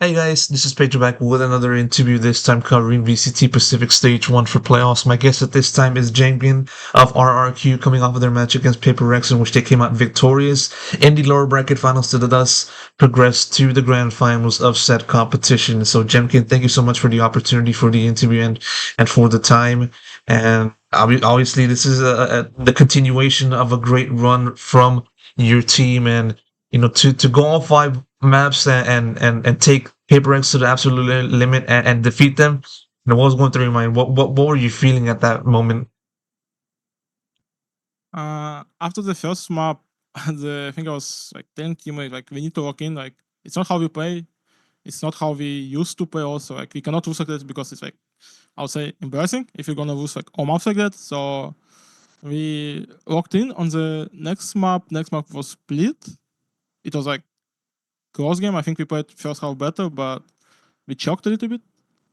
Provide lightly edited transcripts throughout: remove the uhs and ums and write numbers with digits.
Hey guys, this is Pedro back with another interview, this time covering VCT Pacific Stage 1 for playoffs. My guest at this time is Jemkin of RRQ, coming off of their match against Paper Rex, in which they came out victorious in the lower bracket finals to thus progress to the grand finals of said competition. So Jemkin, thank you so much for the opportunity for the interview and for the time. And obviously this is the continuation of a great run from your team, and to go all five maps and take Paper X to the absolute limit and defeat them. What was going through your mind? What were you feeling at that moment? After the first map, I think I was like telling teammate like we need to lock in. Like it's not how we play. It's not how we used to play. Also, like we cannot lose like that because it's like I would say embarrassing if you're gonna lose like all maps like that. So we locked in on the next map. Next map was split. It was like close game. I think we played first half better, but we choked a little bit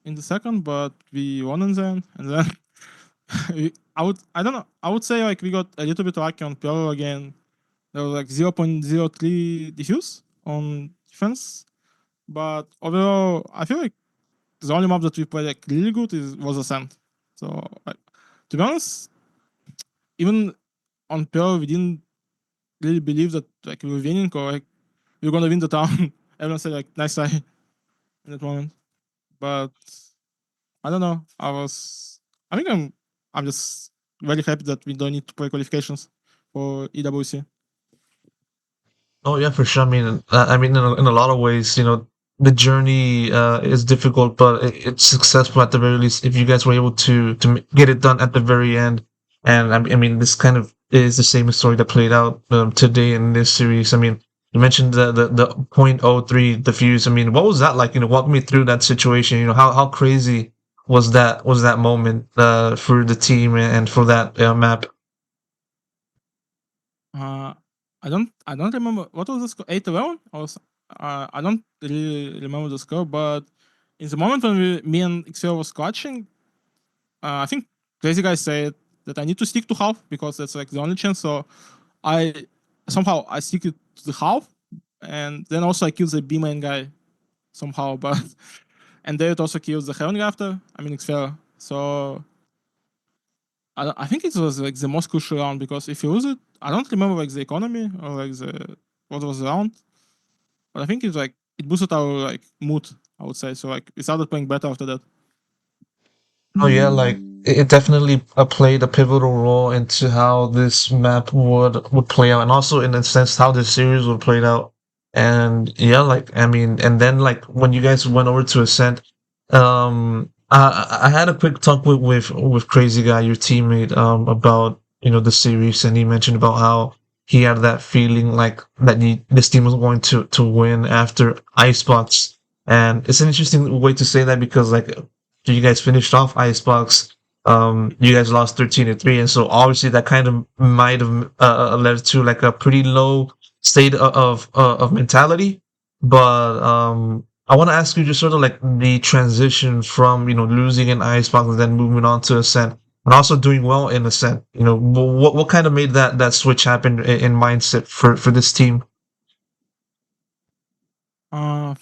in the second. But we won in the end, and then I don't know. I would say like we got a little bit lucky on Pedro again. There was like 0.03 diffuse on defense, but overall, I feel like the only map that we played like really good was Ascent. So like, to be honest, even on Pearl, we didn't really believe that like we were winning or like we were gonna win the town. Everyone said like nice try in that moment, but I don't know. I think I'm just very happy that we don't need to play qualifications for EWC. Oh yeah, for sure. I mean, in a lot of ways, the journey is difficult, but it's successful at the very least. If you guys were able to get it done at the very end, and I mean, this kind of is the same story that played out today in this series. I mean, you mentioned the point oh 0.03 diffuse. I mean, what was that like? Walk me through that situation. How crazy was that moment for the team and for that map? Uh, I don't remember what was the score. 8-11 I don't really remember the score, but in the moment when me and XL was clutching, I think crazy guy said that I need to stick to half because that's like the only chance. So I somehow I stick it to the half, and then also I kill the B main guy somehow, but and then it also kills the heaven guy after. I mean XL. So I think it was like the most crucial round because if you lose it, I don't remember like the economy or like the what was the round, but I think it's like it boosted our like mood. I would say so. Like we started playing better after that. Oh yeah, like it definitely played a pivotal role into how this map would play out, and also in a sense how this series would play out. And yeah, like I mean, and then like when you guys went over to Ascent, I had a quick talk with Crazy Guy, your teammate, about the series, and he mentioned about how he had that feeling like that this team was going to win after Icebox, and it's an interesting way to say that because like you guys finished off Icebox. You guys lost 13-3, and so obviously that kind of might have led to like a pretty low state of mentality. But I want to ask you just sort of like the transition from losing in Icebox and then moving on to Ascent, and also doing well in Ascent. What kind of made that switch happen in mindset for this team? Uh,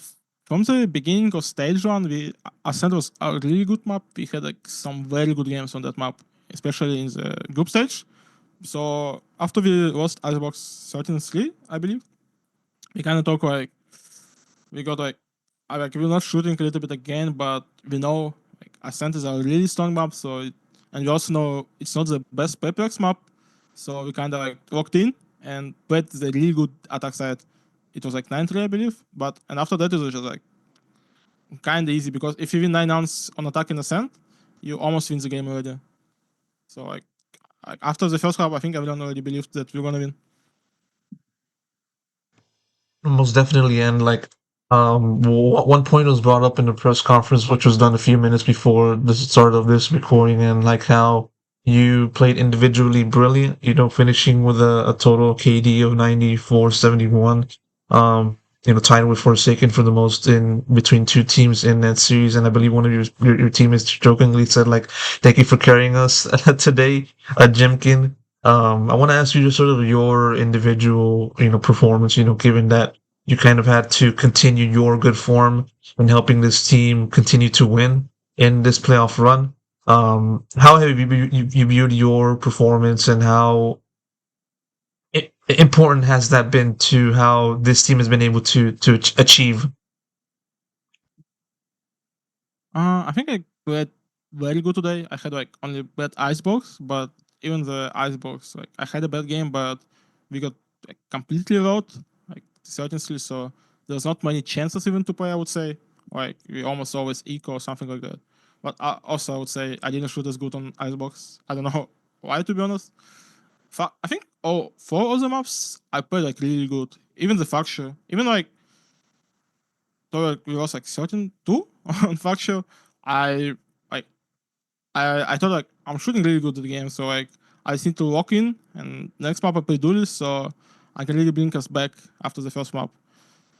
from the beginning of stage one, we Ascent was a really good map. We had like some very good games on that map, especially in the group stage. So after we lost Icebox 13-3, I believe, we kind of talk like we got like we're not shooting a little bit again, but we know like Ascent is a really strong map. And we also know it's not the best Papex map, so we kind of like locked in and played the really good attack side. It was like 9-3, I believe, but and after that it was just like kind of easy because if you win 9 rounds on attack in Ascent, you almost win the game already. So like after the first half, I think everyone already believed that we are gonna win. Most definitely, and like one point was brought up in the press conference, which was done a few minutes before the start of this recording, and like how you played individually brilliant. Finishing with a total KD of 94-71. Tied with Forsaken for the most in between two teams in that series, and I believe one of your teammates jokingly said like, "Thank you for carrying us today, Jemkin." I want to ask you just sort of your individual, performance. Given that you kind of had to continue your good form in helping this team continue to win in this playoff run. How have you viewed your performance, and how important has that been to how this team has been able to achieve? I think I played very good today. I had like only bad icebox, but even the icebox, like I had a bad game, but we got like completely rolled, like certainly. So there's not many chances even to play. I would say, like we almost always equal or something like that. But also I would say I didn't shoot as good on icebox. I don't know why, to be honest. I think all four of the maps I played like really good. Even the fracture, even like so like, we lost like 13-2 on fracture. I like I thought like I'm shooting really good at the game, so like I just need to lock in, and next map I play duelist, so I can really bring us back after the first map.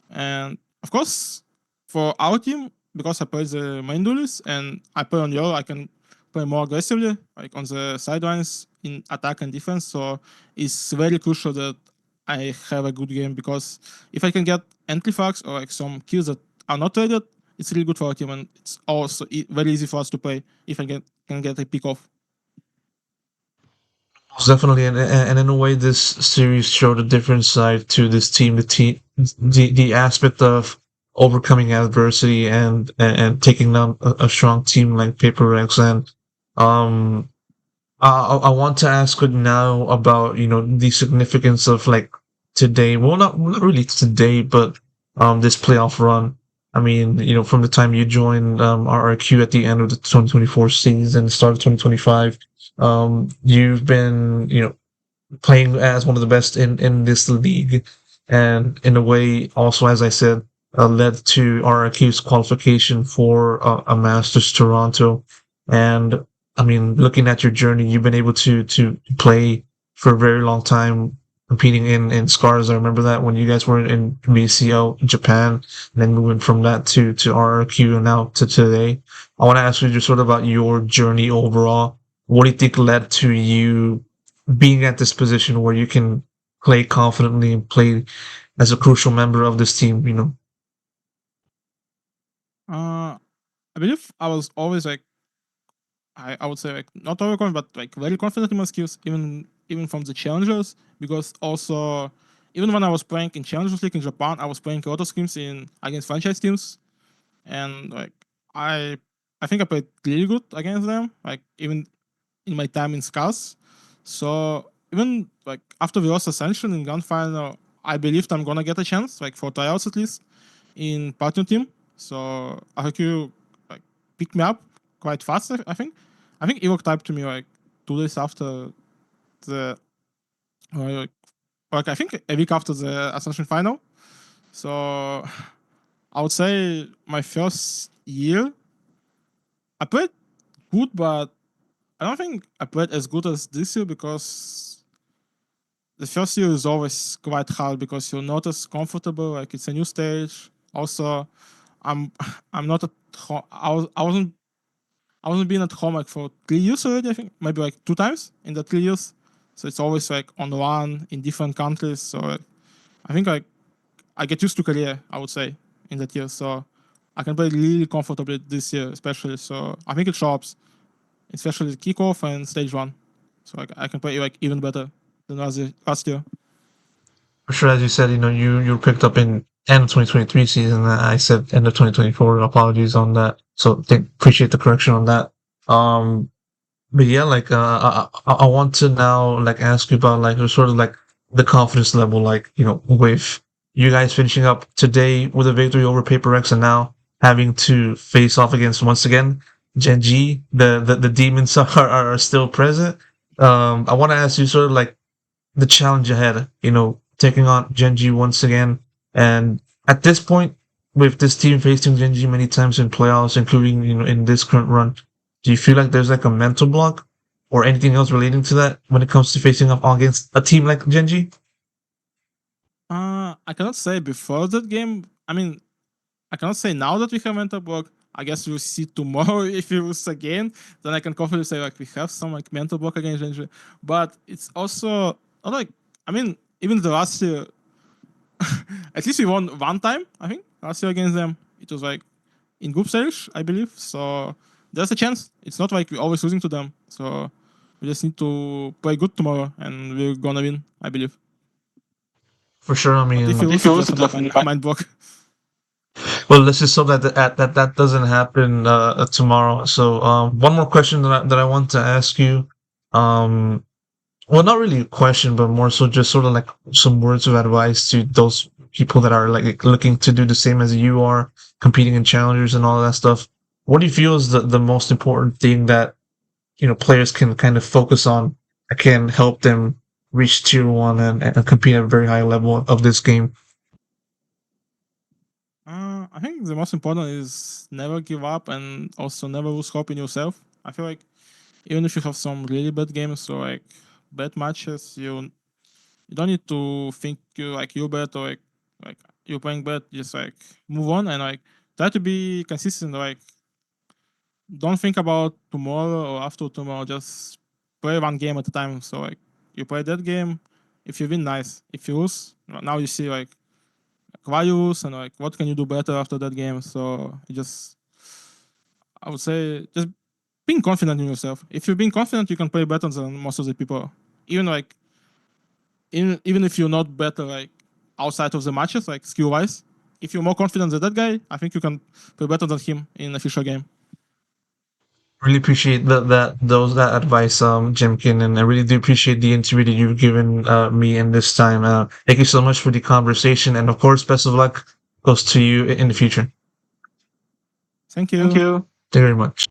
And of course, for our team, because I play the main duelist and I play on yellow, I can play more aggressively, like on the sidelines in attack and defense. So it's very crucial that I have a good game, because if I can get entry frags or like some kills that are not traded, it's really good for our team, and it's also very easy for us to play if I can get a pick off. Most definitely, and in a way, this series showed a different side to this team. The aspect of overcoming adversity and taking down a strong team like Paper Rex. And um, I want to ask you now about the significance of like today. Well, not really today, but this playoff run. I mean, from the time you joined RRQ at the end of the 2024 season, start of 2025, you've been playing as one of the best in this league, and in a way, also as I said, led to RRQ's qualification for a Masters Toronto. And I mean, looking at your journey, you've been able to play for a very long time, competing in Scars. I remember that when you guys were in VCL Japan, and then moving from that to RRQ and now to today. I want to ask you just sort of about your journey overall. What do you think led to you being at this position where you can play confidently and play as a crucial member of this team? Uh, I believe I was always like I would say like not overconfident, but like very confident in my skills, even from the challengers, because also even when I was playing in challengers league in Japan, I was playing a lot of scrims in against franchise teams, and like I I think I played really good against them, like even in my time in Scars. So even like after we lost Ascension in grand final, I believed I'm gonna get a chance, like for tryouts at least, in partner team. So RRQ like picked me up quite fast. I think. I think Ewok typed to me like 2 days after the like, I think a week after the Ascension final. So I would say my first year I played good, but I don't think I played as good as this year, because the first year is always quite hard because you're not as comfortable. Like it's a new stage. Also, I'm I'm not at home. I wasn't being at home like for 3 years already. I think maybe like 2 times in the 3 years. So it's always like on one in different countries. So like, I think like I get used to career. I would say in that year. So I can play really comfortably this year, especially. So I think it shows, especially the kickoff and stage one. So like I can play like even better than last year. For sure, as you said, you were picked up in end of 2023 season. I said end of 2024. Apologies on that. So appreciate the correction on that. But yeah, like I want to now like ask you about like sort of like the confidence level, like with you guys finishing up today with a victory over Paper X, and now having to face off against once again GenG. The demons are still present. I want to ask you sort of like the challenge ahead, taking on GenG once again. And at this point, with this team facing GenG many times in playoffs, including, in this current run, do you feel like there's like a mental block or anything else relating to that when it comes to facing off against a team like GenG? I cannot say before that game. I mean, I cannot say now that we have mental block. I guess we'll see tomorrow if we lose again. Then I can confidently say like we have some like mental block against GenG. But it's also not like, I mean, even the last year at least we won one time, I think, last year against them. It was like in group stage, I believe. So there's a chance. It's not like we're always losing to them. So we just need to play good tomorrow, and we're gonna win, I believe. For sure. I But if mean, you lose, it's just a mind block. well, let's just hope that that doesn't happen tomorrow. So, one more question that I want to ask you. Um, well, not really a question, but more so just sort of like some words of advice to those people that are like looking to do the same as you are, competing in challengers and all that stuff. What do you feel is the most important thing that players can kind of focus on that can help them reach tier one and compete at a very high level of this game? I think the most important is never give up and also never lose hope in yourself. I feel like even if you have some really bad games or like bad matches, you don't need to think you're bad or like you're playing bad. Just like move on and like try to be consistent. Like don't think about tomorrow or after tomorrow. Just play one game at a time. So like you play that game. If you win, nice. If you lose, now you see like why you lose and like what can you do better after that game. So you just I would say just being confident in yourself. If you're being confident, you can play better than most of the people. Even like even if you're not better like outside of the matches, like skill wise, if you're more confident than that guy, I think you can play better than him in official game. Really appreciate that advice, Jemkin, and I really do appreciate the interview that you've given me in this time. Thank you so much for the conversation, and of course, best of luck goes to you in the future. Thank Thank you. you. Thank you very much.